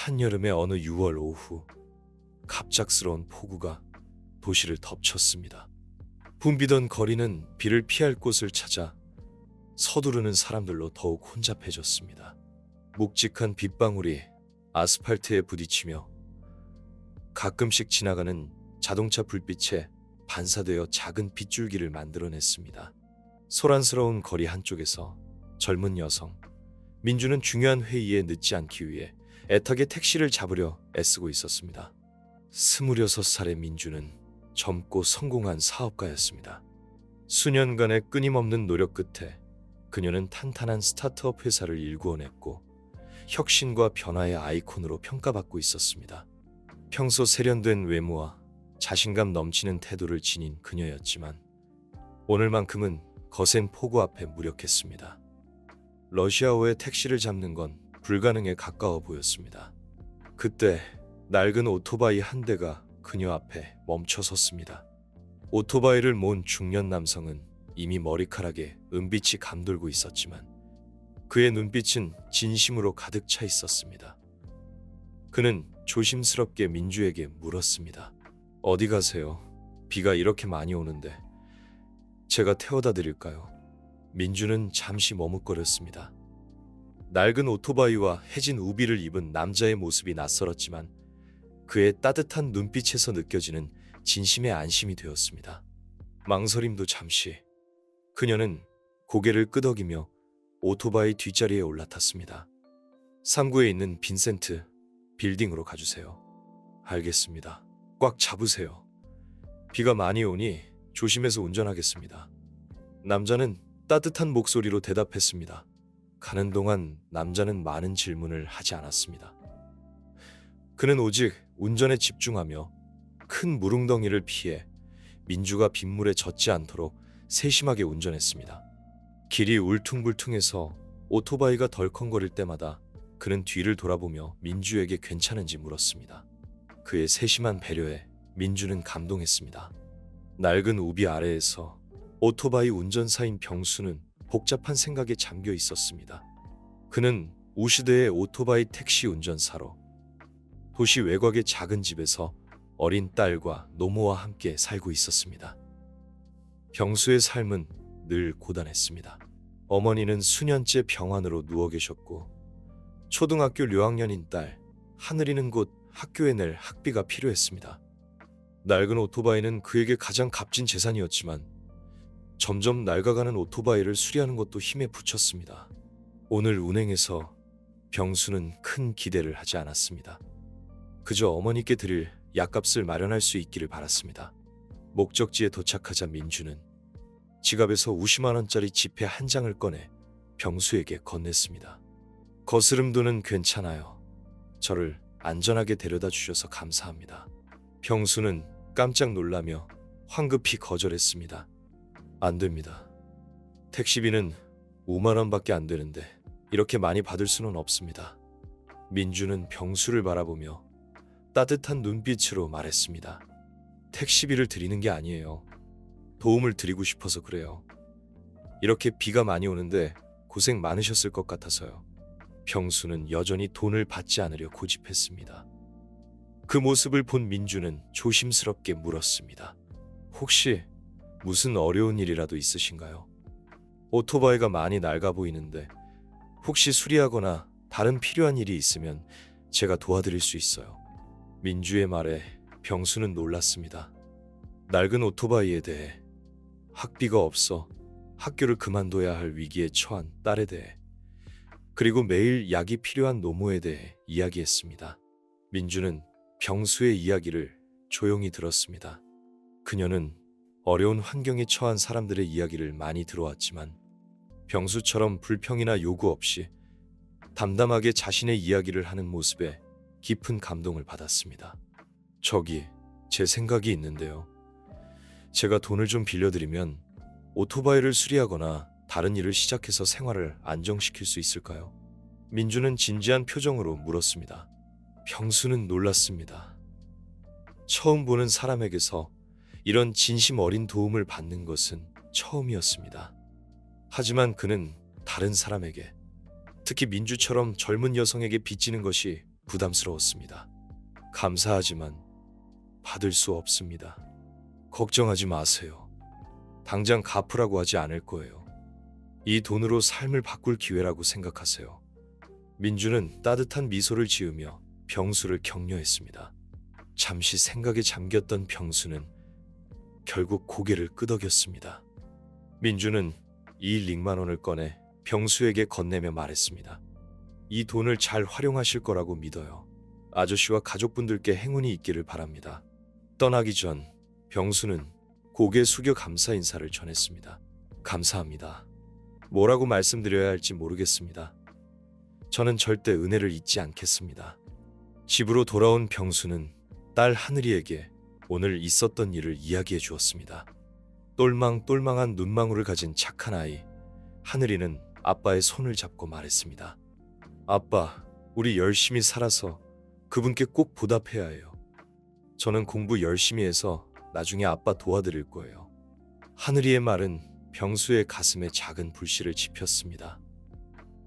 한여름의 어느 6월 오후, 갑작스러운 폭우가 도시를 덮쳤습니다. 붐비던 거리는 비를 피할 곳을 찾아 서두르는 사람들로 더욱 혼잡해졌습니다. 묵직한 빗방울이 아스팔트에 부딪히며 가끔씩 지나가는 자동차 불빛에 반사되어 작은 빗줄기를 만들어냈습니다. 소란스러운 거리 한쪽에서 젊은 여성 민주는 중요한 회의에 늦지 않기 위해 애타게 택시를 잡으려 애쓰고 있었습니다. 26살의 민주는 젊고 성공한 사업가였습니다. 수년간의 끊임없는 노력 끝에 그녀는 탄탄한 스타트업 회사를 일구어냈고 혁신과 변화의 아이콘으로 평가받고 있었습니다. 평소 세련된 외모와 자신감 넘치는 태도를 지닌 그녀였지만 오늘만큼은 거센 폭우 앞에 무력했습니다. 러시아어의 택시를 잡는 건 불가능에 가까워 보였습니다. 그때 낡은 오토바이 한 대가 그녀 앞에 멈춰 섰습니다. 오토바이를 몬 중년 남성은 이미 머리카락에 은빛이 감돌고 있었지만 그의 눈빛은 진심으로 가득 차 있었습니다. 그는 조심스럽게 민주에게 물었습니다. 어디 가세요? 비가 이렇게 많이 오는데 제가 태워다 드릴까요? 민주는 잠시 머뭇거렸습니다. 낡은 오토바이와 해진 우비를 입은 남자의 모습이 낯설었지만 그의 따뜻한 눈빛에서 느껴지는 진심의 안심이 되었습니다. 망설임도 잠시. 그녀는 고개를 끄덕이며 오토바이 뒷자리에 올라탔습니다. 3구에 있는 빈센트 빌딩으로 가주세요. 알겠습니다. 꽉 잡으세요. 비가 많이 오니 조심해서 운전하겠습니다. 남자는 따뜻한 목소리로 대답했습니다. 가는 동안 남자는 많은 질문을 하지 않았습니다. 그는 오직 운전에 집중하며 큰 물웅덩이를 피해 민주가 빗물에 젖지 않도록 세심하게 운전했습니다. 길이 울퉁불퉁해서 오토바이가 덜컹거릴 때마다 그는 뒤를 돌아보며 민주에게 괜찮은지 물었습니다. 그의 세심한 배려에 민주는 감동했습니다. 낡은 우비 아래에서 오토바이 운전사인 병수는 복잡한 생각에 잠겨 있었습니다. 그는 우시대의 오토바이 택시 운전사로 도시 외곽의 작은 집에서 어린 딸과 노모와 함께 살고 있었습니다. 병수의 삶은 늘 고단했습니다. 어머니는 수년째 병환으로 누워 계셨고 초등학교 6학년인 딸 하늘이는 곧 학교에 낼 학비가 필요했습니다. 낡은 오토바이는 그에게 가장 값진 재산이었지만 점점 낡아가는 오토바이를 수리하는 것도 힘에 부쳤습니다. 오늘 운행에서 병수는 큰 기대를 하지 않았습니다. 그저 어머니께 드릴 약값을 마련할 수 있기를 바랐습니다. 목적지에 도착하자 민주는 지갑에서 50만 원짜리 지폐 한 장을 꺼내 병수에게 건넸습니다. 거스름돈은 괜찮아요. 저를 안전하게 데려다 주셔서 감사합니다. 병수는 깜짝 놀라며 황급히 거절했습니다. 안 됩니다. 택시비는 5만 원밖에 안 되는데 이렇게 많이 받을 수는 없습니다. 민주는 병수를 바라보며 따뜻한 눈빛으로 말했습니다. 택시비를 드리는 게 아니에요. 도움을 드리고 싶어서 그래요. 이렇게 비가 많이 오는데 고생 많으셨을 것 같아서요. 병수는 여전히 돈을 받지 않으려 고집했습니다. 그 모습을 본 민주는 조심스럽게 물었습니다. 혹시 무슨 어려운 일이라도 있으신가요? 오토바이가 많이 낡아 보이는데 혹시 수리하거나 다른 필요한 일이 있으면 제가 도와드릴 수 있어요. 민주의 말에 병수는 놀랐습니다. 낡은 오토바이에 대해, 학비가 없어 학교를 그만둬야 할 위기에 처한 딸에 대해, 그리고 매일 약이 필요한 노모에 대해 이야기했습니다. 민주는 병수의 이야기를 조용히 들었습니다. 그녀는 어려운 환경에 처한 사람들의 이야기를 많이 들어왔지만 병수처럼 불평이나 요구 없이 담담하게 자신의 이야기를 하는 모습에 깊은 감동을 받았습니다. 저기, 제 생각이 있는데요. 제가 돈을 좀 빌려드리면 오토바이를 수리하거나 다른 일을 시작해서 생활을 안정시킬 수 있을까요? 민주는 진지한 표정으로 물었습니다. 병수는 놀랐습니다. 처음 보는 사람에게서 이런 진심 어린 도움을 받는 것은 처음이었습니다. 하지만 그는 다른 사람에게, 특히 민주처럼 젊은 여성에게 빚지는 것이 부담스러웠습니다. 감사하지만 받을 수 없습니다. 걱정하지 마세요. 당장 갚으라고 하지 않을 거예요. 이 돈으로 삶을 바꿀 기회라고 생각하세요. 민주는 따뜻한 미소를 지으며 병수를 격려했습니다. 잠시 생각에 잠겼던 병수는 결국 고개를 끄덕였습니다. 민주는 이 링만원을 꺼내 병수에게 건네며 말했습니다. 이 돈을 잘 활용하실 거라고 믿어요. 아저씨와 가족분들께 행운이 있기를 바랍니다. 떠나기 전 병수는 고개 숙여 감사 인사를 전했습니다. 감사합니다. 뭐라고 말씀드려야 할지 모르겠습니다. 저는 절대 은혜를 잊지 않겠습니다. 집으로 돌아온 병수는 딸 하늘이에게 오늘 있었던 일을 이야기해 주었습니다. 똘망똘망한 눈망울을 가진 착한 아이 하늘이는 아빠의 손을 잡고 말했습니다. 아빠, 우리 열심히 살아서 그분께 꼭 보답해야 해요. 저는 공부 열심히 해서 나중에 아빠 도와드릴 거예요. 하늘이의 말은 병수의 가슴에 작은 불씨를 지폈습니다.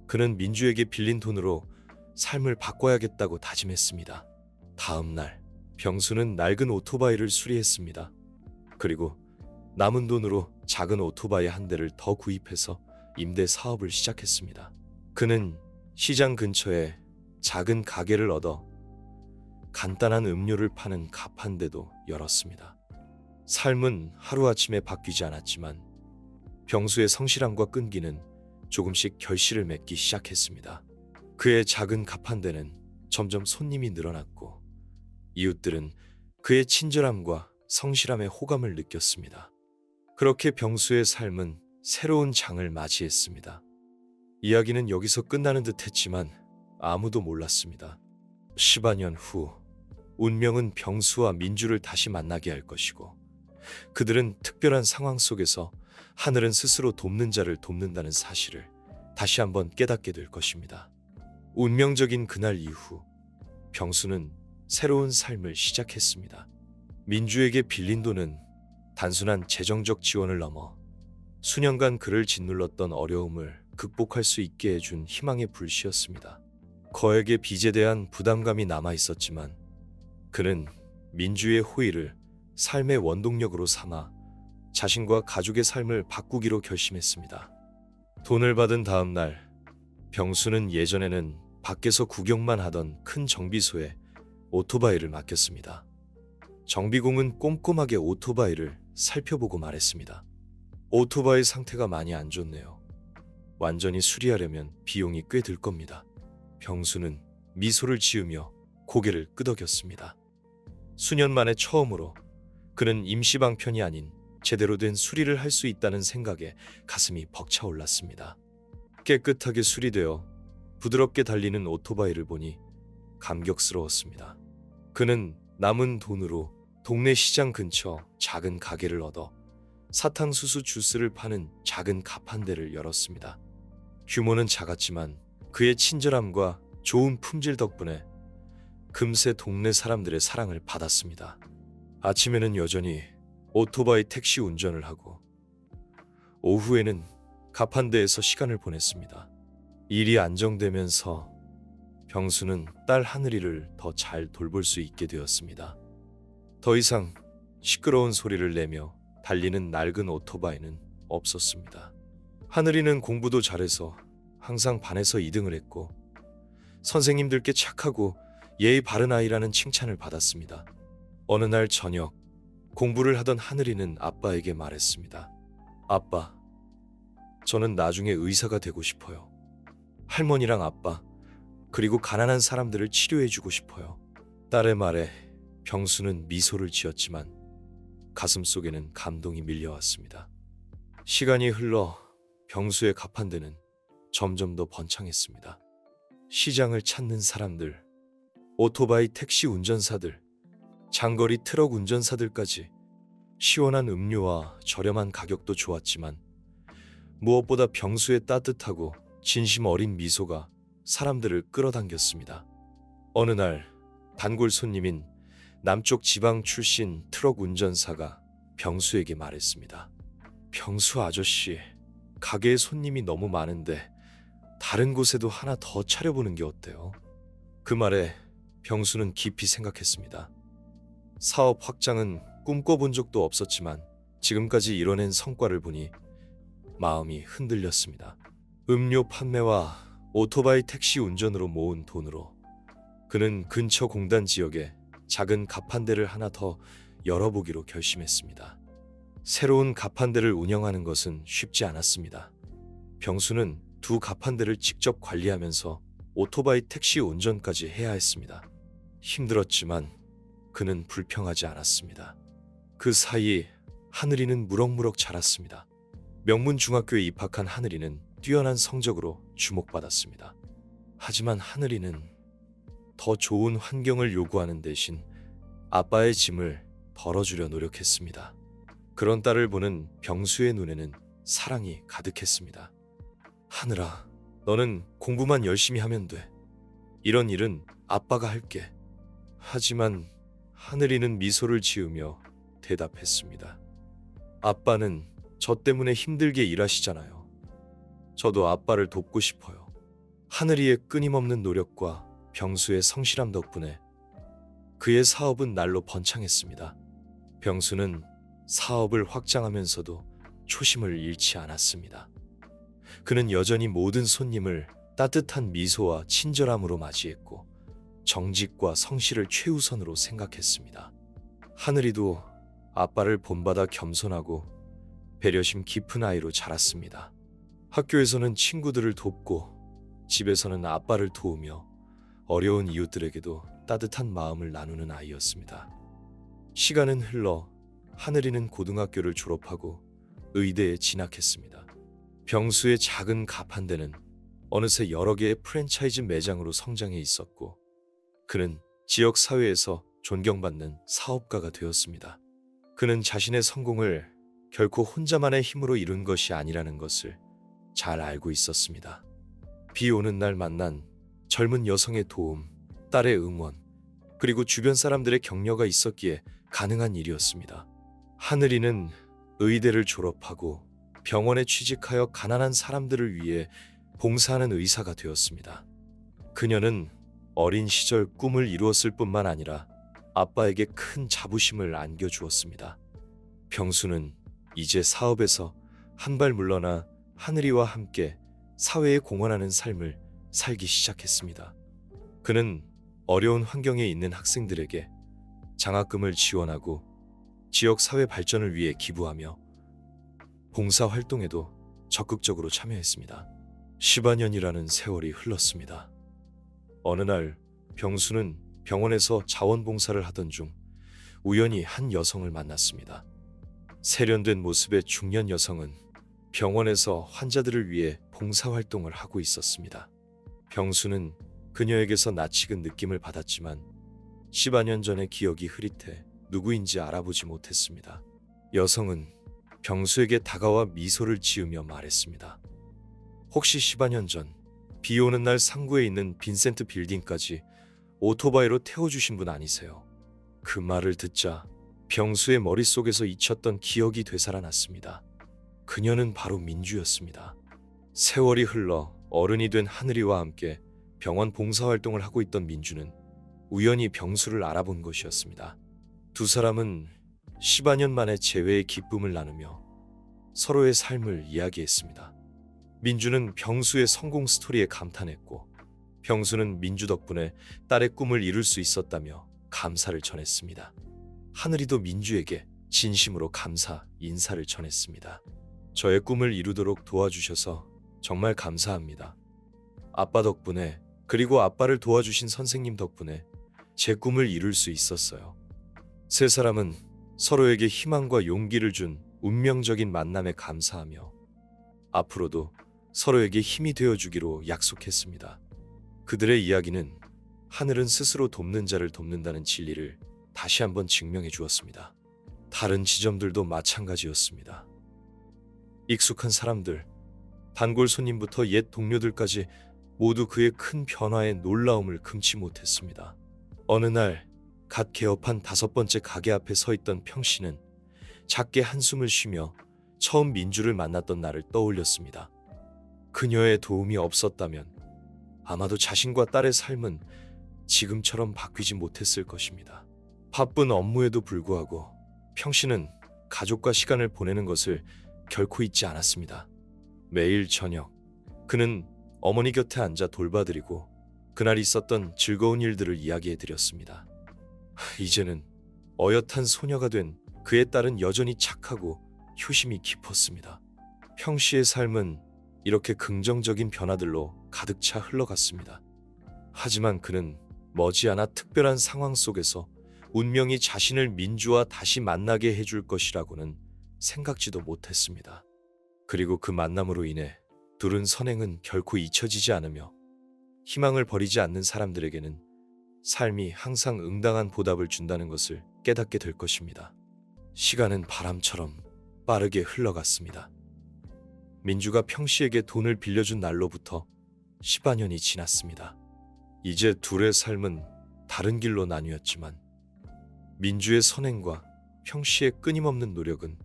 그는 민주에게 빌린 돈으로 삶을 바꿔야겠다고 다짐했습니다. 다음 날 병수는 낡은 오토바이를 수리했습니다. 그리고 남은 돈으로 작은 오토바이 한 대를 더 구입해서 임대 사업을 시작했습니다. 그는 시장 근처에 작은 가게를 얻어 간단한 음료를 파는 갑 한 대도 열었습니다. 삶은 하루아침에 바뀌지 않았지만 병수의 성실함과 끈기는 조금씩 결실을 맺기 시작했습니다. 그의 작은 갑 한 대는 점점 손님이 늘어났고 이웃들은 그의 친절함과 성실함에 호감을 느꼈습니다. 그렇게 병수의 삶은 새로운 장을 맞이했습니다. 이야기는 여기서 끝나는 듯 했지만 아무도 몰랐습니다. 10여 년 후 운명은 병수와 민주를 다시 만나게 할 것이고 그들은 특별한 상황 속에서 하늘은 스스로 돕는 자를 돕는다는 사실을 다시 한번 깨닫게 될 것입니다. 운명적인 그날 이후 병수는 새로운 삶을 시작했습니다. 민주에게 빌린 돈은 단순한 재정적 지원을 넘어 수년간 그를 짓눌렀던 어려움을 극복할 수 있게 해준 희망의 불씨였습니다. 거액의 빚에 대한 부담감이 남아 있었지만 그는 민주의 호의를 삶의 원동력으로 삼아 자신과 가족의 삶을 바꾸기로 결심했습니다. 돈을 받은 다음 날 병수는 예전에는 밖에서 구경만 하던 큰 정비소에 오토바이를 맡겼습니다. 정비공은 꼼꼼하게 오토바이를 살펴보고 말했습니다. 오토바이 상태가 많이 안 좋네요. 완전히 수리하려면 비용이 꽤 들 겁니다. 병수는 미소를 지으며 고개를 끄덕였습니다. 수년 만에 처음으로 그는 임시방편이 아닌 제대로 된 수리를 할 수 있다는 생각에 가슴이 벅차올랐습니다. 깨끗하게 수리되어 부드럽게 달리는 오토바이를 보니 감격스러웠습니다. 그는 남은 돈으로 동네 시장 근처 작은 가게를 얻어 사탕수수 주스를 파는 작은 갑 한 대를 열었습니다. 규모는 작았지만 그의 친절함과 좋은 품질 덕분에 금세 동네 사람들의 사랑을 받았습니다. 아침에는 여전히 오토바이 택시 운전을 하고 오후에는 갑 한 대에서 시간을 보냈습니다. 일이 안정되면서 병수는 딸 하늘이를 더 잘 돌볼 수 있게 되었습니다. 더 이상 시끄러운 소리를 내며 달리는 낡은 오토바이는 없었습니다. 하늘이는 공부도 잘해서 항상 반에서 2등을 했고 선생님들께 착하고 예의 바른 아이라는 칭찬을 받았습니다. 어느 날 저녁 공부를 하던 하늘이는 아빠에게 말했습니다. 아빠, 저는 나중에 의사가 되고 싶어요. 할머니랑 아빠, 그리고 가난한 사람들을 치료해주고 싶어요. 딸의 말에 병수는 미소를 지었지만 가슴속에는 감동이 밀려왔습니다. 시간이 흘러 병수의 갑 한 대는 점점 더 번창했습니다. 시장을 찾는 사람들, 오토바이 택시 운전사들, 장거리 트럭 운전사들까지 시원한 음료와 저렴한 가격도 좋았지만 무엇보다 병수의 따뜻하고 진심 어린 미소가 사람들을 끌어당겼습니다. 어느 날 단골 손님인 남쪽 지방 출신 트럭 운전사가 병수에게 말했습니다. 병수 아저씨, 가게에 손님이 너무 많은데 다른 곳에도 하나 더 차려보는 게 어때요? 그 말에 병수는 깊이 생각했습니다. 사업 확장은 꿈꿔본 적도 없었지만 지금까지 이뤄낸 성과를 보니 마음이 흔들렸습니다. 음료 판매와 오토바이 택시 운전으로 모은 돈으로 그는 근처 공단 지역에 작은 가판대를 하나 더 열어보기로 결심했습니다. 새로운 가판대를 운영하는 것은 쉽지 않았습니다. 병수는 두 가판대를 직접 관리하면서 오토바이 택시 운전까지 해야 했습니다. 힘들었지만 그는 불평하지 않았습니다. 그 사이 하늘이는 무럭무럭 자랐습니다. 명문중학교에 입학한 하늘이는 뛰어난 성적으로 주목받았습니다. 하지만 하늘이는 더 좋은 환경을 요구하는 대신 아빠의 짐을 덜어주려 노력했습니다. 그런 딸을 보는 병수의 눈에는 사랑이 가득했습니다. 하늘아, 너는 공부만 열심히 하면 돼. 이런 일은 아빠가 할게. 하지만 하늘이는 미소를 지으며 대답했습니다. 아빠는 저 때문에 힘들게 일하시잖아요. 저도 아빠를 돕고 싶어요. 하늘이의 끊임없는 노력과 병수의 성실함 덕분에 그의 사업은 날로 번창했습니다. 병수는 사업을 확장하면서도 초심을 잃지 않았습니다. 그는 여전히 모든 손님을 따뜻한 미소와 친절함으로 맞이했고 정직과 성실을 최우선으로 생각했습니다. 하늘이도 아빠를 본받아 겸손하고 배려심 깊은 아이로 자랐습니다. 학교에서는 친구들을 돕고 집에서는 아빠를 도우며 어려운 이웃들에게도 따뜻한 마음을 나누는 아이였습니다. 시간은 흘러 하늘이는 고등학교를 졸업하고 의대에 진학했습니다. 병수의 작은 가판대는 어느새 여러 개의 프랜차이즈 매장으로 성장해 있었고 그는 지역 사회에서 존경받는 사업가가 되었습니다. 그는 자신의 성공을 결코 혼자만의 힘으로 이룬 것이 아니라는 것을 잘 알고 있었습니다. 비 오는 날 만난 젊은 여성의 도움, 딸의 응원, 그리고 주변 사람들의 격려가 있었기에 가능한 일이었습니다. 하늘이는 의대를 졸업하고 병원에 취직하여 가난한 사람들을 위해 봉사하는 의사가 되었습니다. 그녀는 어린 시절 꿈을 이루었을 뿐만 아니라 아빠에게 큰 자부심을 안겨주었습니다. 병수는 이제 사업에서 한 발 물러나 하늘이와 함께 사회에 공헌하는 삶을 살기 시작했습니다. 그는 어려운 환경에 있는 학생들에게 장학금을 지원하고 지역 사회 발전을 위해 기부하며 봉사활동에도 적극적으로 참여했습니다. 10여 년이라는 세월이 흘렀습니다. 어느 날 병수는 병원에서 자원봉사를 하던 중 우연히 한 여성을 만났습니다. 세련된 모습의 중년 여성은 병원에서 환자들을 위해 봉사활동을 하고 있었습니다. 병수는 그녀에게서 낯익은 느낌을 받았지만 10여 년 전의 기억이 흐릿해 누구인지 알아보지 못했습니다. 여성은 병수에게 다가와 미소를 지으며 말했습니다. 혹시 10여 년 전 비 오는 날 상구에 있는 빈센트 빌딩까지 오토바이로 태워주신 분 아니세요? 그 말을 듣자 병수의 머릿속에서 잊혔던 기억이 되살아났습니다. 그녀는 바로 민주였습니다. 세월이 흘러 어른이 된 하늘이와 함께 병원 봉사활동을 하고 있던 민주는 우연히 병수를 알아본 것이었습니다. 두 사람은 10여 년 만에 재회의 기쁨을 나누며 서로의 삶을 이야기했습니다. 민주는 병수의 성공 스토리에 감탄했고 병수는 민주 덕분에 딸의 꿈을 이룰 수 있었다며 감사를 전했습니다. 하늘이도 민주에게 진심으로 감사 인사를 전했습니다. 저의 꿈을 이루도록 도와주셔서 정말 감사합니다. 아빠 덕분에 그리고 아빠를 도와주신 선생님 덕분에 제 꿈을 이룰 수 있었어요. 세 사람은 서로에게 희망과 용기를 준 운명적인 만남에 감사하며 앞으로도 서로에게 힘이 되어주기로 약속했습니다. 그들의 이야기는 하늘은 스스로 돕는 자를 돕는다는 진리를 다시 한번 증명해 주었습니다. 다른 지점들도 마찬가지였습니다. 익숙한 사람들, 단골 손님부터 옛 동료들까지 모두 그의 큰 변화에 놀라움을 금치 못했습니다. 어느 날 갓 개업한 5번째 가게 앞에 서 있던 평씨는 작게 한숨을 쉬며 처음 민주를 만났던 날을 떠올렸습니다. 그녀의 도움이 없었다면 아마도 자신과 딸의 삶은 지금처럼 바뀌지 못했을 것입니다. 바쁜 업무에도 불구하고 평씨는 가족과 시간을 보내는 것을 결코 잊지 않았습니다. 매일 저녁 그는 어머니 곁에 앉아 돌봐드리고 그날 있었던 즐거운 일들을 이야기해 드렸습니다. 이제는 어엿한 소녀가 된 그의 딸은 여전히 착하고 효심이 깊었습니다. 평씨의 삶은 이렇게 긍정적인 변화들로 가득 차 흘러갔습니다. 하지만 그는 머지않아 특별한 상황 속에서 운명이 자신을 민주와 다시 만나게 해줄 것이라고는 생각지도 못했습니다. 그리고 그 만남으로 인해 둘은 선행은 결코 잊혀지지 않으며 희망을 버리지 않는 사람들에게는 삶이 항상 응당한 보답을 준다는 것을 깨닫게 될 것입니다. 시간은 바람처럼 빠르게 흘러갔습니다. 민주가 평씨에게 돈을 빌려준 날로부터 10여 년이 지났습니다. 이제 둘의 삶은 다른 길로 나뉘었지만 민주의 선행과 평씨의 끊임없는 노력은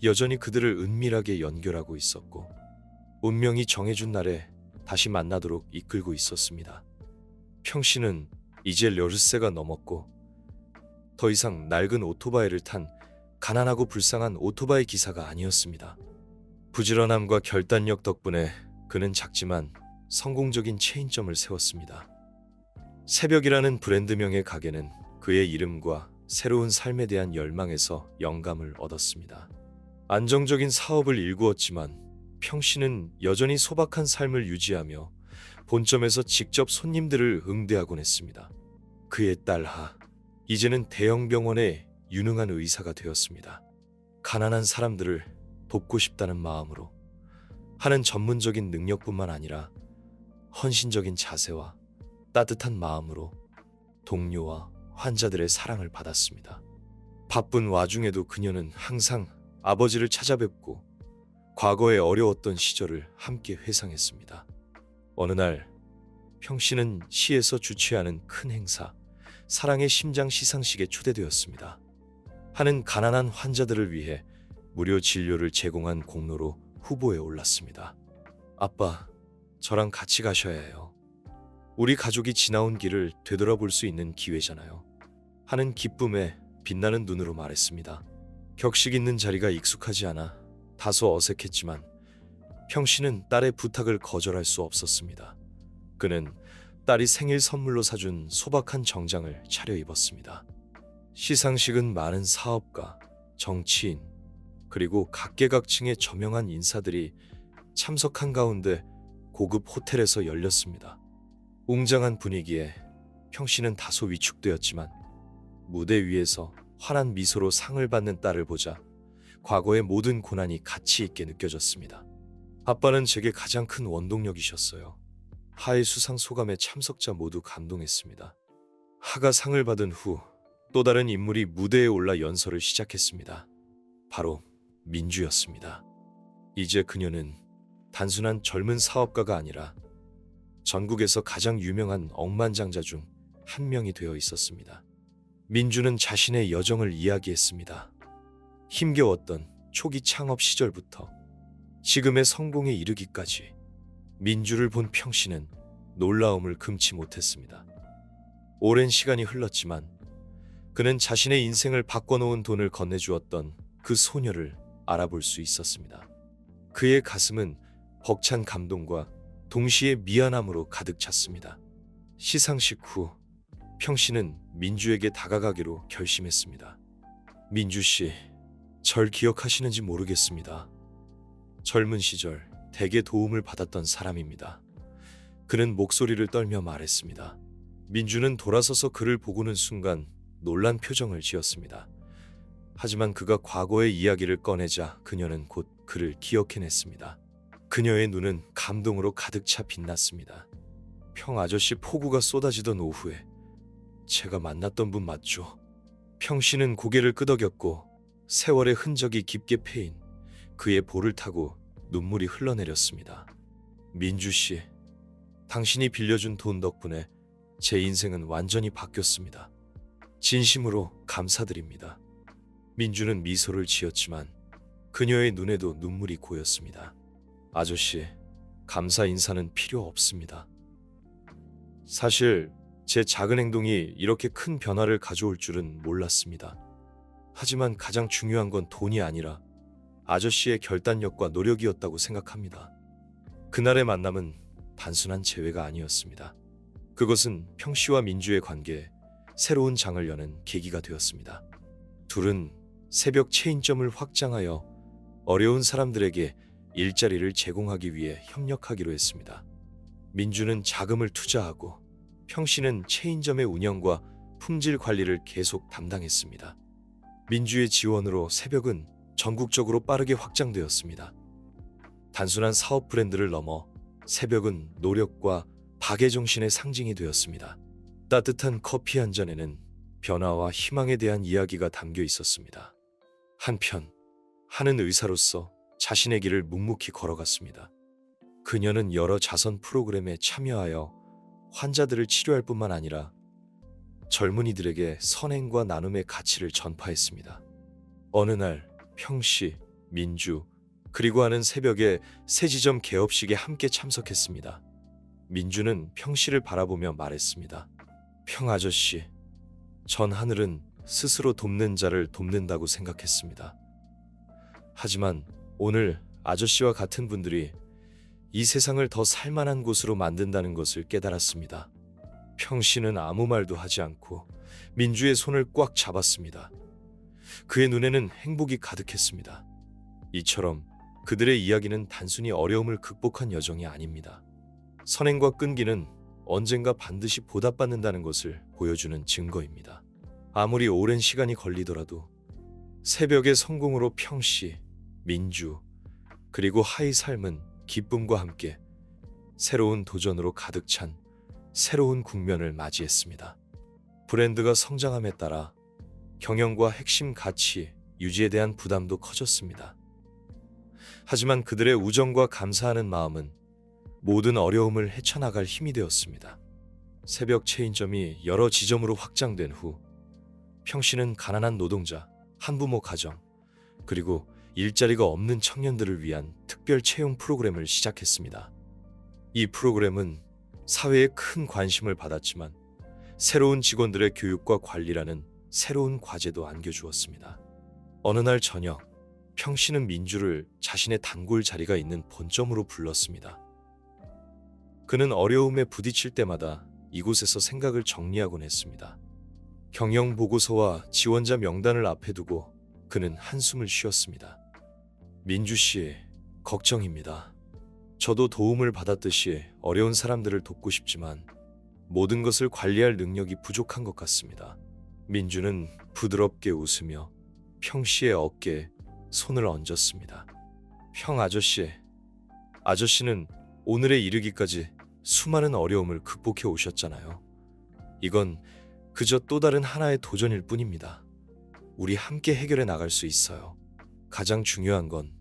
여전히 그들을 은밀하게 연결하고 있었고 운명이 정해준 날에 다시 만나도록 이끌고 있었습니다. 평씨는 이제 10세가 넘었고 더 이상 낡은 오토바이를 탄 가난하고 불쌍한 오토바이 기사가 아니었습니다. 부지런함과 결단력 덕분에 그는 작지만 성공적인 체인점을 세웠습니다. 새벽이라는 브랜드명의 가게는 그의 이름과 새로운 삶에 대한 열망에서 영감을 얻었습니다. 안정적인 사업을 일구었지만 평씨는 여전히 소박한 삶을 유지하며 본점에서 직접 손님들을 응대하곤 했습니다. 그의 딸 하, 이제는 대형 병원의 유능한 의사가 되었습니다. 가난한 사람들을 돕고 싶다는 마음으로 하는 전문적인 능력뿐만 아니라 헌신적인 자세와 따뜻한 마음으로 동료와 환자들의 사랑을 받았습니다. 바쁜 와중에도 그녀는 항상 아버지를 찾아뵙고 과거의 어려웠던 시절을 함께 회상했습니다. 어느 날 평씨는 시에서 주최하는 큰 행사, 사랑의 심장 시상식에 초대되었습니다. 하는 가난한 환자들을 위해 무료 진료를 제공한 공로로 후보에 올랐습니다. 아빠, 저랑 같이 가셔야 해요. 우리 가족이 지나온 길을 되돌아볼 수 있는 기회잖아요. 하는 기쁨에 빛나는 눈으로 말했습니다. 격식 있는 자리가 익숙하지 않아 다소 어색했지만 평씨는 딸의 부탁을 거절할 수 없었습니다. 그는 딸이 생일 선물로 사준 소박한 정장을 차려입었습니다. 시상식은 많은 사업가, 정치인, 그리고 각계각층의 저명한 인사들이 참석한 가운데 고급 호텔에서 열렸습니다. 웅장한 분위기에 평씨는 다소 위축되었지만 무대 위에서 환한 미소로 상을 받는 딸을 보자 과거의 모든 고난이 가치 있게 느껴졌습니다. 아빠는 제게 가장 큰 원동력이셨어요. 하의 수상 소감에 참석자 모두 감동했습니다. 하가 상을 받은 후 또 다른 인물이 무대에 올라 연설을 시작했습니다. 바로 민주였습니다. 이제 그녀는 단순한 젊은 사업가가 아니라 전국에서 가장 유명한 억만장자 중 한 명이 되어 있었습니다. 민주는 자신의 여정을 이야기했습니다. 힘겨웠던 초기 창업 시절부터 지금의 성공에 이르기까지 민주를 본 평씨는 놀라움을 금치 못했습니다. 오랜 시간이 흘렀지만 그는 자신의 인생을 바꿔놓은 돈을 건네주었던 그 소녀를 알아볼 수 있었습니다. 그의 가슴은 벅찬 감동과 동시에 미안함으로 가득 찼습니다. 시상식 후 평씨는 민주에게 다가가기로 결심했습니다. 민주씨, 절 기억하시는지 모르겠습니다. 젊은 시절 댁의 도움을 받았던 사람입니다. 그는 목소리를 떨며 말했습니다. 민주는 돌아서서 그를 보고는 순간 놀란 표정을 지었습니다. 하지만 그가 과거의 이야기를 꺼내자 그녀는 곧 그를 기억해냈습니다. 그녀의 눈은 감동으로 가득 차 빛났습니다. 평 아저씨 폭우가 쏟아지던 오후에 제가 만났던 분 맞죠? 평씨는 고개를 끄덕였고 세월의 흔적이 깊게 패인 그의 볼을 타고 눈물이 흘러내렸습니다. 민주씨, 당신이 빌려준 돈 덕분에 제 인생은 완전히 바뀌었습니다. 진심으로 감사드립니다. 민주는 미소를 지었지만 그녀의 눈에도 눈물이 고였습니다. 아저씨, 감사 인사는 필요 없습니다. 사실 제 작은 행동이 이렇게 큰 변화를 가져올 줄은 몰랐습니다. 하지만 가장 중요한 건 돈이 아니라 아저씨의 결단력과 노력이었다고 생각합니다. 그날의 만남은 단순한 재회가 아니었습니다. 그것은 평씨와 민주의 관계에 새로운 장을 여는 계기가 되었습니다. 둘은 새벽 체인점을 확장하여 어려운 사람들에게 일자리를 제공하기 위해 협력하기로 했습니다. 민주는 자금을 투자하고 평씨는 체인점의 운영과 품질 관리를 계속 담당했습니다. 민주의 지원으로 새벽은 전국적으로 빠르게 확장되었습니다. 단순한 사업 브랜드를 넘어 새벽은 노력과 박애 정신의 상징이 되었습니다. 따뜻한 커피 한 잔에는 변화와 희망에 대한 이야기가 담겨 있었습니다. 한편 하는 의사로서 자신의 길을 묵묵히 걸어갔습니다. 그녀는 여러 자선 프로그램에 참여하여 환자들을 치료할 뿐만 아니라 젊은이들에게 선행과 나눔의 가치를 전파했습니다. 어느 날 평씨, 민주, 그리고 하는 새벽에 새 지점 개업식에 함께 참석했습니다. 민주는 평씨를 바라보며 말했습니다. 평 아저씨, 전 하늘은 스스로 돕는 자를 돕는다고 생각했습니다. 하지만 오늘 아저씨와 같은 분들이 이 세상을 더 살만한 곳으로 만든다는 것을 깨달았습니다. 평씨는 아무 말도 하지 않고 민주의 손을 꽉 잡았습니다. 그의 눈에는 행복이 가득했습니다. 이처럼 그들의 이야기는 단순히 어려움을 극복한 여정이 아닙니다. 선행과 끈기는 언젠가 반드시 보답받는다는 것을 보여주는 증거입니다. 아무리 오랜 시간이 걸리더라도 새벽의 성공으로 평씨, 민주, 그리고 하의 삶은 기쁨과 함께 새로운 도전으로 가득 찬 새로운 국면을 맞이했습니다. 브랜드가 성장함에 따라 경영과 핵심 가치 유지에 대한 부담도 커졌습니다. 하지만 그들의 우정과 감사하는 마음은 모든 어려움을 헤쳐나갈 힘이 되었습니다. 새벽 체인점이 여러 지점으로 확장된 후 평씨는 가난한 노동자, 한부모 가정, 그리고 일자리가 없는 청년들을 위한 특별 채용 프로그램을 시작했습니다. 이 프로그램은 사회에 큰 관심을 받았지만 새로운 직원들의 교육과 관리라는 새로운 과제도 안겨주었습니다. 어느 날 저녁, 평씨는 민주를 자신의 단골 자리가 있는 본점으로 불렀습니다. 그는 어려움에 부딪힐 때마다 이곳에서 생각을 정리하곤 했습니다. 경영 보고서와 지원자 명단을 앞에 두고 그는 한숨을 쉬었습니다. 민주 씨, 걱정입니다. 저도 도움을 받았듯이 어려운 사람들을 돕고 싶지만 모든 것을 관리할 능력이 부족한 것 같습니다. 민주는 부드럽게 웃으며 평씨의 어깨에 손을 얹었습니다. 평 아저씨, 아저씨는 오늘에 이르기까지 수많은 어려움을 극복해 오셨잖아요. 이건 그저 또 다른 하나의 도전일 뿐입니다. 우리 함께 해결해 나갈 수 있어요. 가장 중요한 건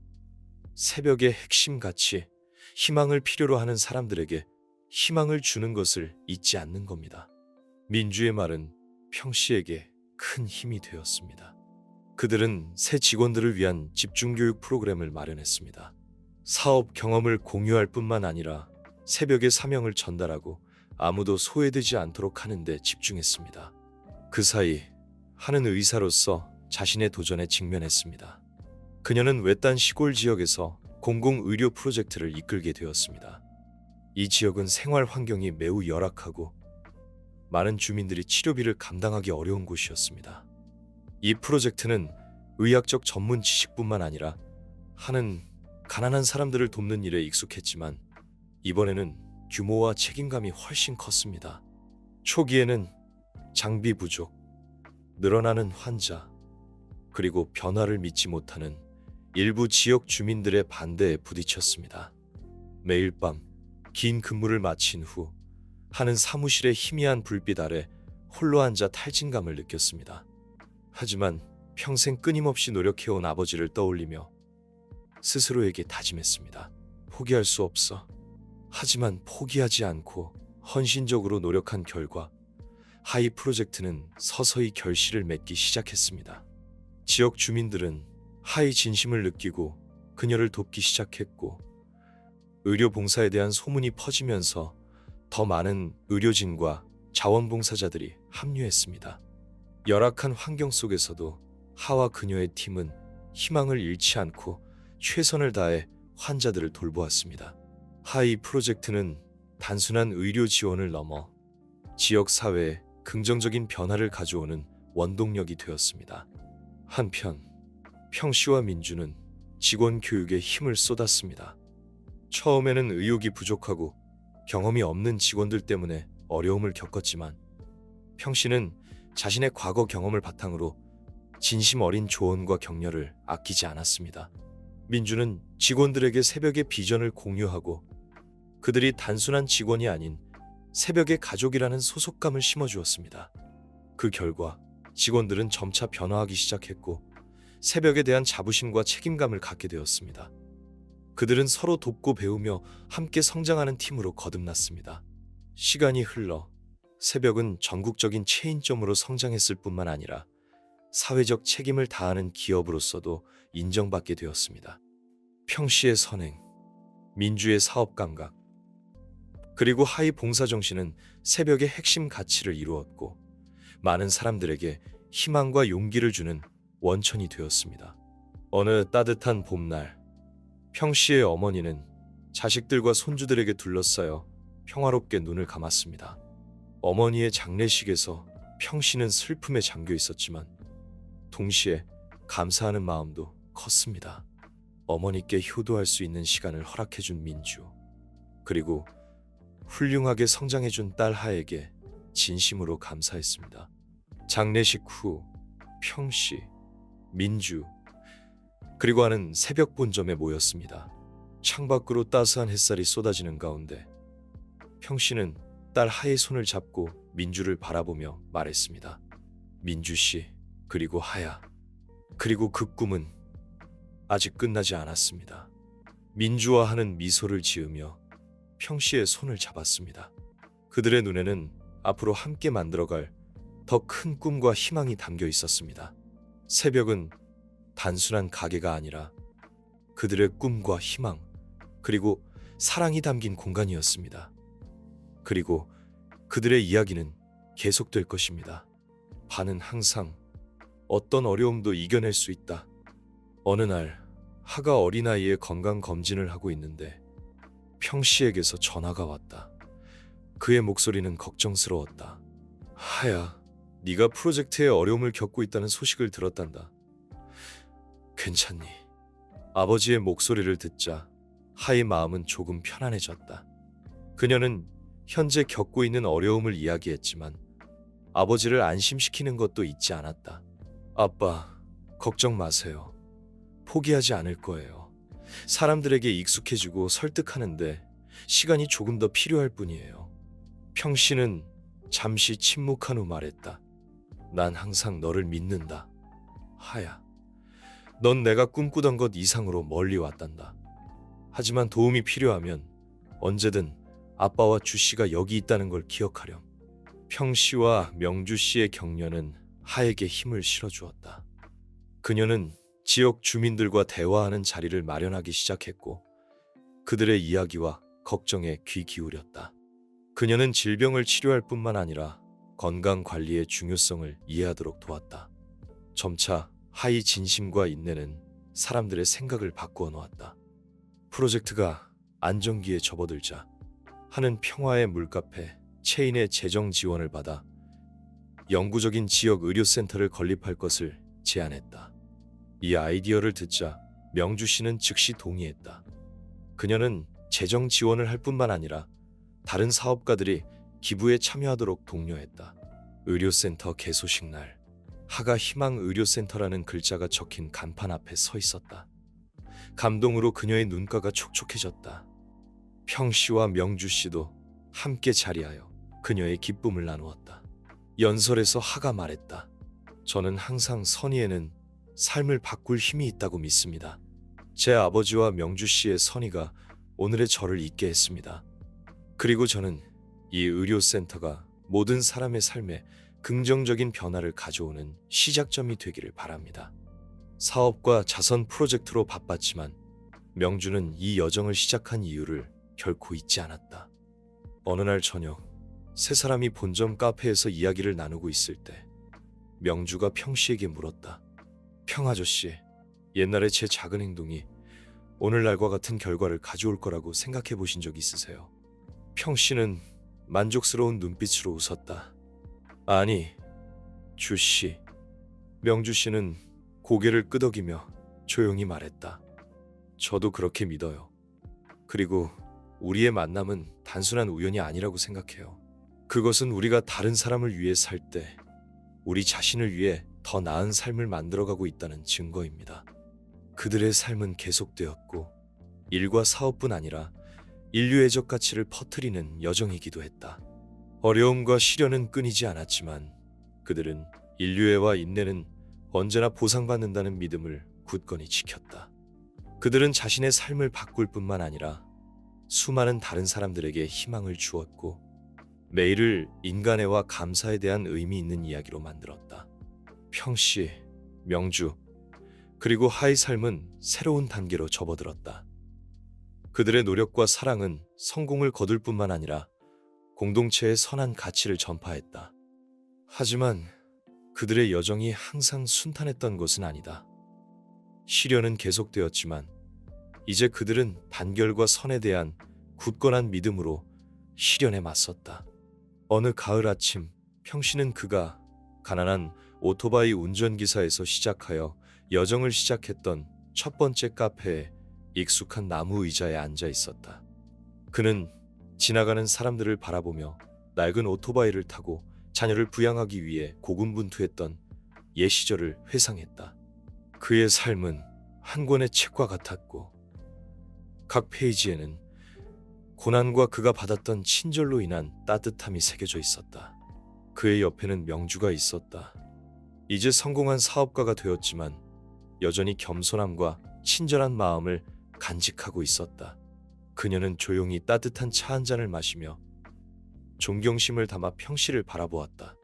새벽의 핵심 가치, 희망을 필요로 하는 사람들에게 희망을 주는 것을 잊지 않는 겁니다. 민주의 말은 평씨에게 큰 힘이 되었습니다. 그들은 새 직원들을 위한 집중교육 프로그램을 마련했습니다. 사업 경험을 공유할 뿐만 아니라 새벽의 사명을 전달하고 아무도 소외되지 않도록 하는 데 집중했습니다. 그 사이 하는 의사로서 자신의 도전에 직면했습니다. 그녀는 외딴 시골 지역에서 공공의료 프로젝트를 이끌게 되었습니다. 이 지역은 생활 환경이 매우 열악하고 많은 주민들이 치료비를 감당하기 어려운 곳이었습니다. 이 프로젝트는 의학적 전문 지식뿐만 아니라 하는 가난한 사람들을 돕는 일에 익숙했지만 이번에는 규모와 책임감이 훨씬 컸습니다. 초기에는 장비 부족, 늘어나는 환자, 그리고 변화를 믿지 못하는 일부 지역 주민들의 반대에 부딪혔습니다. 매일 밤 긴 근무를 마친 후 하는 사무실의 희미한 불빛 아래 홀로 앉아 탈진감을 느꼈습니다. 하지만 평생 끊임없이 노력해온 아버지를 떠올리며 스스로에게 다짐했습니다. 포기할 수 없어. 하지만 포기하지 않고 헌신적으로 노력한 결과 하이 프로젝트는 서서히 결실을 맺기 시작했습니다. 지역 주민들은 하이 진심을 느끼고 그녀를 돕기 시작했고 의료 봉사에 대한 소문이 퍼지면서 더 많은 의료진과 자원봉사자들이 합류했습니다. 열악한 환경 속에서도 하와 그녀의 팀은 희망을 잃지 않고 최선을 다해 환자들을 돌보았습니다. 하이 프로젝트는 단순한 의료 지원을 넘어 지역 사회에 긍정적인 변화를 가져오는 원동력이 되었습니다. 한편 평씨와 민주는 직원 교육에 힘을 쏟았습니다. 처음에는 의욕이 부족하고 경험이 없는 직원들 때문에 어려움을 겪었지만 평씨는 자신의 과거 경험을 바탕으로 진심 어린 조언과 격려를 아끼지 않았습니다. 민주는 직원들에게 새벽의 비전을 공유하고 그들이 단순한 직원이 아닌 새벽의 가족이라는 소속감을 심어주었습니다. 그 결과 직원들은 점차 변화하기 시작했고 새벽에 대한 자부심과 책임감을 갖게 되었습니다. 그들은 서로 돕고 배우며 함께 성장하는 팀으로 거듭났습니다. 시간이 흘러 새벽은 전국적인 체인점으로 성장했을 뿐만 아니라 사회적 책임을 다하는 기업으로서도 인정받게 되었습니다. 평씨의 선행, 민주의 사업 감각, 그리고 하이 봉사정신은 새벽의 핵심 가치를 이루었고 많은 사람들에게 희망과 용기를 주는 원천이 되었습니다. 어느 따뜻한 봄날, 평씨의 어머니는 자식들과 손주들에게 둘러싸여 평화롭게 눈을 감았습니다. 어머니의 장례식에서 평씨는 슬픔에 잠겨 있었지만 동시에 감사하는 마음도 컸습니다. 어머니께 효도할 수 있는 시간을 허락해준 민주, 그리고 훌륭하게 성장해준 딸 하에게 진심으로 감사했습니다. 장례식 후 평씨, 민주, 그리고 하는 새벽 본점에 모였습니다. 창밖으로 따스한 햇살이 쏟아지는 가운데 평씨는 딸 하의 손을 잡고 민주를 바라보며 말했습니다. 민주씨, 그리고 하야, 그리고 그 꿈은 아직 끝나지 않았습니다. 민주와 하는 미소를 지으며 평씨의 손을 잡았습니다. 그들의 눈에는 앞으로 함께 만들어갈 더 큰 꿈과 희망이 담겨 있었습니다. 새벽은 단순한 가게가 아니라 그들의 꿈과 희망, 그리고 사랑이 담긴 공간이었습니다. 그리고 그들의 이야기는 계속될 것입니다. 반은 항상 어떤 어려움도 이겨낼 수 있다. 어느 날 하가 어린아이의 건강검진을 하고 있는데 평씨에게서 전화가 왔다. 그의 목소리는 걱정스러웠다. 하야, 네가 프로젝트에 어려움을 겪고 있다는 소식을 들었단다. 괜찮니? 아버지의 목소리를 듣자 하의 마음은 조금 편안해졌다. 그녀는 현재 겪고 있는 어려움을 이야기했지만 아버지를 안심시키는 것도 잊지 않았다. 아빠, 걱정 마세요. 포기하지 않을 거예요. 사람들에게 익숙해지고 설득하는데 시간이 조금 더 필요할 뿐이에요. 평씨는 잠시 침묵한 후 말했다. 난 항상 너를 믿는다. 하야, 넌 내가 꿈꾸던 것 이상으로 멀리 왔단다. 하지만 도움이 필요하면 언제든 아빠와 주씨가 여기 있다는 걸 기억하렴. 평씨와 명주씨의 격려는 하에게 힘을 실어주었다. 그녀는 지역 주민들과 대화하는 자리를 마련하기 시작했고 그들의 이야기와 걱정에 귀 기울였다. 그녀는 질병을 치료할 뿐만 아니라 건강관리의 중요성을 이해하도록 도왔다. 점차 하이 진심과 인내는 사람들의 생각을 바꾸어 놓았다. 프로젝트가 안정기에 접어들자 하는 평화의 물카페 체인의 재정 지원을 받아 영구적인 지역 의료센터를 건립할 것을 제안했다. 이 아이디어를 듣자 명주씨는 즉시 동의했다. 그녀는 재정 지원을 할 뿐만 아니라 다른 사업가들이 기부에 참여하도록 독려했다. 의료센터 개소식 날, 하가 희망 의료센터라는 글자가 적힌 간판 앞에 서 있었다. 감동으로 그녀의 눈가가 촉촉해졌다. 평씨와 명주씨도 함께 자리하여 그녀의 기쁨을 나누었다. 연설에서 하가 말했다. 저는 항상 선의에는 삶을 바꿀 힘이 있다고 믿습니다. 제 아버지와 명주씨의 선의가 오늘의 저를 있게 했습니다. 그리고 저는 이 의료센터가 모든 사람의 삶에 긍정적인 변화를 가져오는 시작점이 되기를 바랍니다. 사업과 자선 프로젝트로 바빴지만 명주는 이 여정을 시작한 이유를 결코 잊지 않았다. 어느 날 저녁, 세 사람이 본점 카페에서 이야기를 나누고 있을 때 명주가 평씨에게 물었다. 평 아저씨, 옛날에 제 작은 행동이 오늘날과 같은 결과를 가져올 거라고 생각해 보신 적 있으세요? 평씨는 만족스러운 눈빛으로 웃었다. 아니, 주씨. 명주씨는 고개를 끄덕이며 조용히 말했다. 저도 그렇게 믿어요. 그리고 우리의 만남은 단순한 우연이 아니라고 생각해요. 그것은 우리가 다른 사람을 위해 살 때 우리 자신을 위해 더 나은 삶을 만들어가고 있다는 증거입니다. 그들의 삶은 계속되었고 일과 사업뿐 아니라 인류의 적 가치를 퍼뜨리는 여정이기도 했다. 어려움과 시련은 끊이지 않았지만 그들은 인류애와 인내는 언제나 보상받는다는 믿음을 굳건히 지켰다. 그들은 자신의 삶을 바꿀 뿐만 아니라 수많은 다른 사람들에게 희망을 주었고 매일을 인간애와 감사에 대한 의미 있는 이야기로 만들었다. 평씨, 명주, 그리고 하의 삶은 새로운 단계로 접어들었다. 그들의 노력과 사랑은 성공을 거둘 뿐만 아니라 공동체의 선한 가치를 전파했다. 하지만 그들의 여정이 항상 순탄했던 것은 아니다. 시련은 계속되었지만 이제 그들은 단결과 선에 대한 굳건한 믿음으로 시련에 맞섰다. 어느 가을 아침, 평씨는 그가 가난한 오토바이 운전기사에서 시작하여 여정을 시작했던 첫 번째 카페에 익숙한 나무 의자에 앉아 있었다. 그는 지나가는 사람들을 바라보며 낡은 오토바이를 타고 자녀를 부양하기 위해 고군분투했던 옛 시절을 회상했다. 그의 삶은 한 권의 책과 같았고 각 페이지에는 고난과 그가 받았던 친절로 인한 따뜻함이 새겨져 있었다. 그의 옆에는 명주가 있었다. 이제 성공한 사업가가 되었지만 여전히 겸손함과 친절한 마음을 간직하고 있었다. 그녀는 조용히 따뜻한 차 한 잔을 마시며 존경심을 담아 평씨를 바라보았다.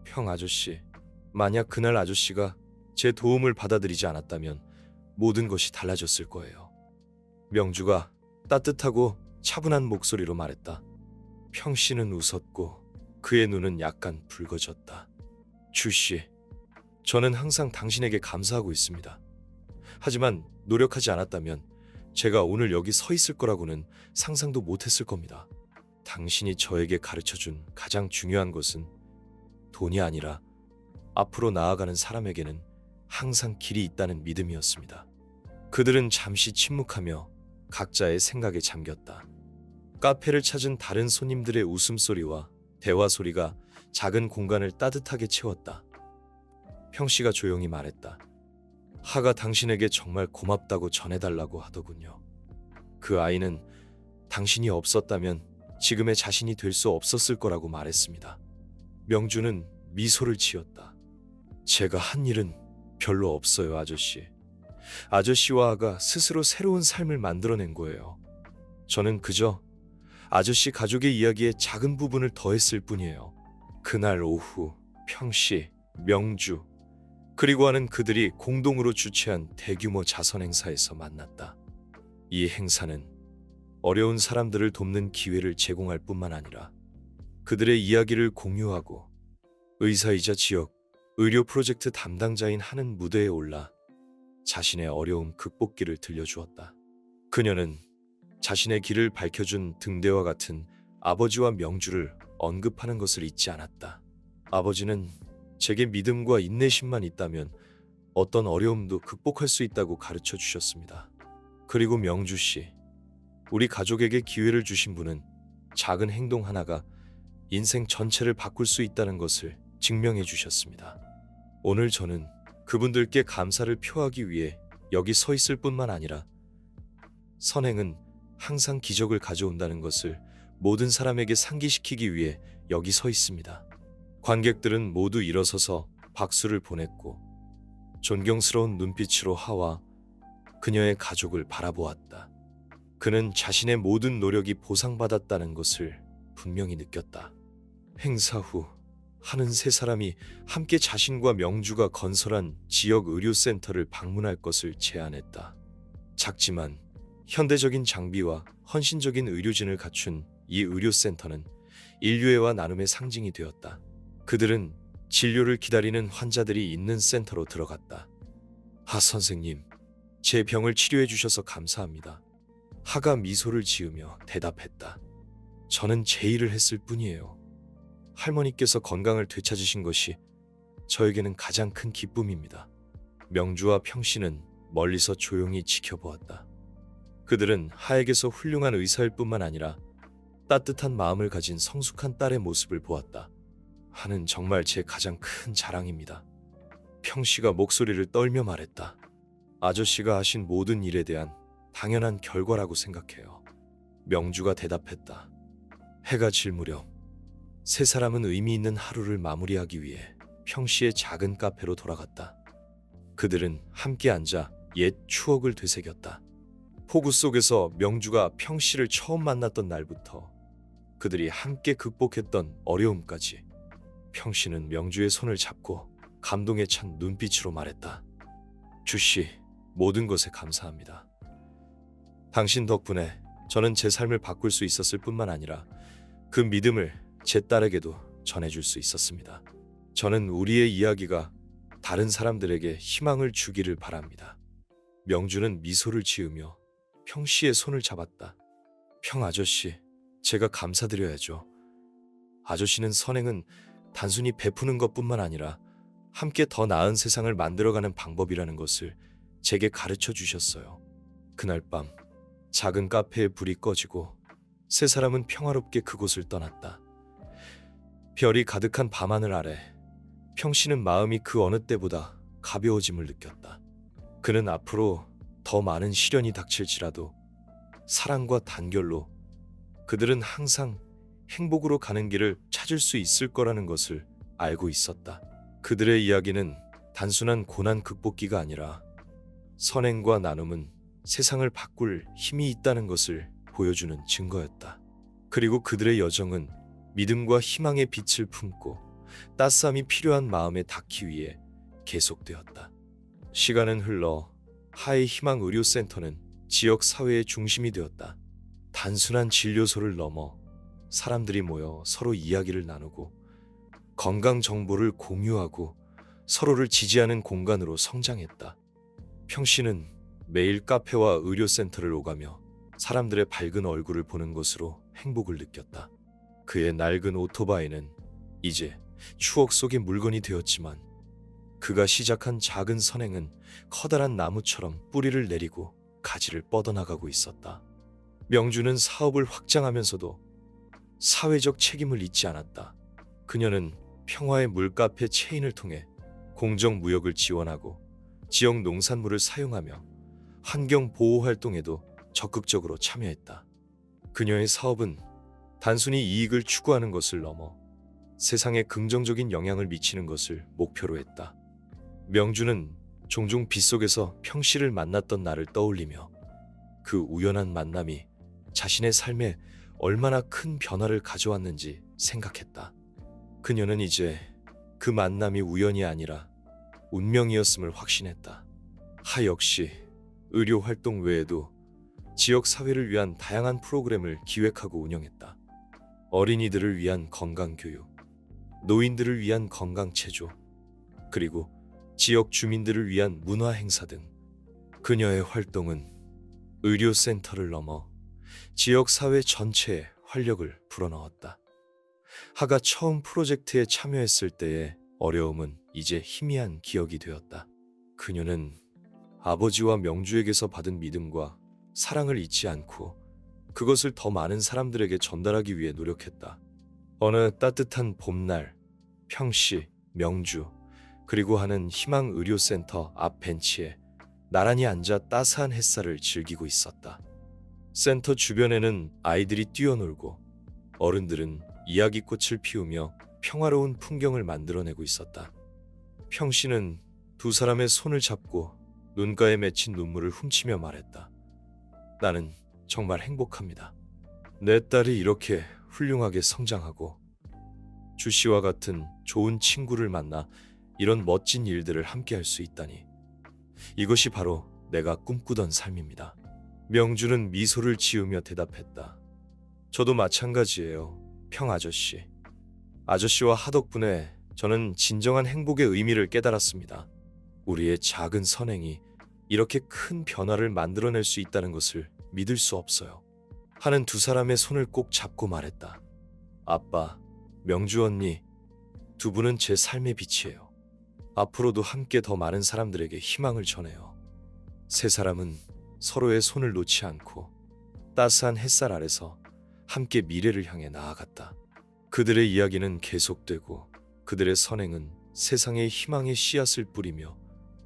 평 아저씨, 만약 그날 아저씨가 제 도움을 받아들이지 않았다면 모든 것이 달라졌을 거예요. 명주가 따뜻하고 차분한 목소리로 말했다. 평씨는 웃었고 그의 눈은 약간 붉어졌다. 주씨, 저는 항상 당신에게 감사하고 있습니다. 하지만 노력하지 않았다면 제가 오늘 여기 서 있을 거라고는 상상도 못했을 겁니다. 당신이 저에게 가르쳐준 가장 중요한 것은 돈이 아니라 앞으로 나아가는 사람에게는 항상 길이 있다는 믿음이었습니다. 그들은 잠시 침묵하며 각자의 생각에 잠겼다. 카페를 찾은 다른 손님들의 웃음소리와 대화 소리가 작은 공간을 따뜻하게 채웠다. 평씨가 조용히 말했다. 하가 당신에게 정말 고맙다고 전해달라고 하더군요. 그 아이는 당신이 없었다면 지금의 자신이 될 수 없었을 거라고 말했습니다. 명주는 미소를 지었다. 제가 한 일은 별로 없어요, 아저씨. 아저씨와 아가 스스로 새로운 삶을 만들어낸 거예요. 저는 그저 아저씨 가족의 이야기의 작은 부분을 더했을 뿐이에요. 그날 오후 평씨, 명주, 그리고 하는 그들이 공동으로 주최한 대규모 자선 행사에서 만났다. 이 행사는 어려운 사람들을 돕는 기회를 제공할 뿐만 아니라 그들의 이야기를 공유하고 의사이자 지역 의료 프로젝트 담당자인 하는 무대에 올라 자신의 어려움 극복기를 들려주었다. 그녀는 자신의 길을 밝혀준 등대와 같은 아버지와 명주를 언급하는 것을 잊지 않았다. 아버지는 제게 믿음과 인내심만 있다면 어떤 어려움도 극복할 수 있다고 가르쳐 주셨습니다. 그리고 명주 씨, 우리 가족에게 기회를 주신 분은 작은 행동 하나가 인생 전체를 바꿀 수 있다는 것을 증명해 주셨습니다. 오늘 저는 그분들께 감사를 표하기 위해 여기 서 있을 뿐만 아니라 선행은 항상 기적을 가져온다는 것을 모든 사람에게 상기시키기 위해 여기 서 있습니다. 관객들은 모두 일어서서 박수를 보냈고 존경스러운 눈빛으로 하와 그녀의 가족을 바라보았다. 그는 자신의 모든 노력이 보상받았다는 것을 분명히 느꼈다. 행사 후 하는 세 사람이 함께 자신과 명주가 건설한 지역 의료센터를 방문할 것을 제안했다. 작지만 현대적인 장비와 헌신적인 의료진을 갖춘 이 의료센터는 인류애와 나눔의 상징이 되었다. 그들은 진료를 기다리는 환자들이 있는 센터로 들어갔다. 하 선생님, 제 병을 치료해 주셔서 감사합니다. 하가 미소를 지으며 대답했다. 저는 제 일을 했을 뿐이에요. 할머니께서 건강을 되찾으신 것이 저에게는 가장 큰 기쁨입니다. 명주와 평씨는 멀리서 조용히 지켜보았다. 그들은 하에게서 훌륭한 의사일 뿐만 아니라 따뜻한 마음을 가진 성숙한 딸의 모습을 보았다. 하는 정말 제 가장 큰 자랑입니다. 평씨가 목소리를 떨며 말했다. 아저씨가 하신 모든 일에 대한 당연한 결과라고 생각해요. 명주가 대답했다. 해가 질 무렵 세 사람은 의미 있는 하루를 마무리하기 위해 평씨의 작은 카페로 돌아갔다. 그들은 함께 앉아 옛 추억을 되새겼다. 폭우 속에서 명주가 평씨를 처음 만났던 날부터 그들이 함께 극복했던 어려움까지. 평씨는 명주의 손을 잡고 감동에 찬 눈빛으로 말했다. 주씨, 모든 것에 감사합니다. 당신 덕분에 저는 제 삶을 바꿀 수 있었을 뿐만 아니라 그 믿음을 제 딸에게도 전해줄 수 있었습니다. 저는 우리의 이야기가 다른 사람들에게 희망을 주기를 바랍니다. 명주는 미소를 지으며 평씨의 손을 잡았다. 평 아저씨, 제가 감사드려야죠. 아저씨는 선행은 단순히 베푸는 것뿐만 아니라 함께 더 나은 세상을 만들어가는 방법이라는 것을 제게 가르쳐 주셨어요. 그날 밤 작은 카페에 불이 꺼지고 세 사람은 평화롭게 그곳을 떠났다. 별이 가득한 밤하늘 아래 평씨는 마음이 그 어느 때보다 가벼워짐을 느꼈다. 그는 앞으로 더 많은 시련이 닥칠지라도 사랑과 단결로 그들은 항상 행복으로 가는 길을 찾을 수 있을 거라는 것을 알고 있었다. 그들의 이야기는 단순한 고난 극복기가 아니라 선행과 나눔은 세상을 바꿀 힘이 있다는 것을 보여주는 증거였다. 그리고 그들의 여정은 믿음과 희망의 빛을 품고 따스함이 필요한 마음에 닿기 위해 계속되었다. 시간은 흘러 하의 희망 의료센터는 지역 사회의 중심이 되었다. 단순한 진료소를 넘어 사람들이 모여 서로 이야기를 나누고 건강 정보를 공유하고 서로를 지지하는 공간으로 성장했다. 평씨는 매일 카페와 의료센터를 오가며 사람들의 밝은 얼굴을 보는 것으로 행복을 느꼈다. 그의 낡은 오토바이는 이제 추억 속의 물건이 되었지만 그가 시작한 작은 선행은 커다란 나무처럼 뿌리를 내리고 가지를 뻗어나가고 있었다. 명주는 사업을 확장하면서도 사회적 책임을 잊지 않았다. 그녀는 평화의 물카페 체인을 통해 공정무역을 지원하고 지역 농산물을 사용하며 환경보호 활동에도 적극적으로 참여했다. 그녀의 사업은 단순히 이익을 추구하는 것을 넘어 세상에 긍정적인 영향을 미치는 것을 목표로 했다. 명주는 종종 빗속에서 평씨를 만났던 날을 떠올리며 그 우연한 만남이 자신의 삶에 얼마나 큰 변화를 가져왔는지 생각했다. 그녀는 이제 그 만남이 우연이 아니라 운명이었음을 확신했다. 하 역시 의료 활동 외에도 지역 사회를 위한 다양한 프로그램을 기획하고 운영했다. 어린이들을 위한 건강교육, 노인들을 위한 건강체조, 그리고 지역 주민들을 위한 문화행사 등 그녀의 활동은 의료센터를 넘어 지역 사회 전체에 활력을 불어넣었다. 하가 처음 프로젝트에 참여했을 때의 어려움은 이제 희미한 기억이 되었다. 그녀는 아버지와 명주에게서 받은 믿음과 사랑을 잊지 않고 그것을 더 많은 사람들에게 전달하기 위해 노력했다. 어느 따뜻한 봄날, 평씨, 명주, 그리고 하는 희망 의료센터 앞 벤치에 나란히 앉아 따스한 햇살을 즐기고 있었다. 센터 주변에는 아이들이 뛰어놀고 어른들은 이야기꽃을 피우며 평화로운 풍경을 만들어내고 있었다. 평씨는 두 사람의 손을 잡고 눈가에 맺힌 눈물을 훔치며 말했다. 나는 정말 행복합니다. 내 딸이 이렇게 훌륭하게 성장하고 주씨와 같은 좋은 친구를 만나 이런 멋진 일들을 함께 할 수 있다니. 이것이 바로 내가 꿈꾸던 삶입니다. 명주는 미소를 지으며 대답했다. 저도 마찬가지예요. 평 아저씨. 아저씨와 하덕분에 저는 진정한 행복의 의미를 깨달았습니다. 우리의 작은 선행이 이렇게 큰 변화를 만들어낼 수 있다는 것을 믿을 수 없어요. 하는 두 사람의 손을 꼭 잡고 말했다. 아빠, 명주 언니, 두 분은 제 삶의 빛이에요. 앞으로도 함께 더 많은 사람들에게 희망을 전해요. 세 사람은 서로의 손을 놓지 않고 따스한 햇살 아래서 함께 미래를 향해 나아갔다. 그들의 이야기는 계속되고 그들의 선행은 세상의 희망의 씨앗을 뿌리며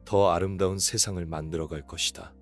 더 아름다운 세상을 만들어갈 것이다.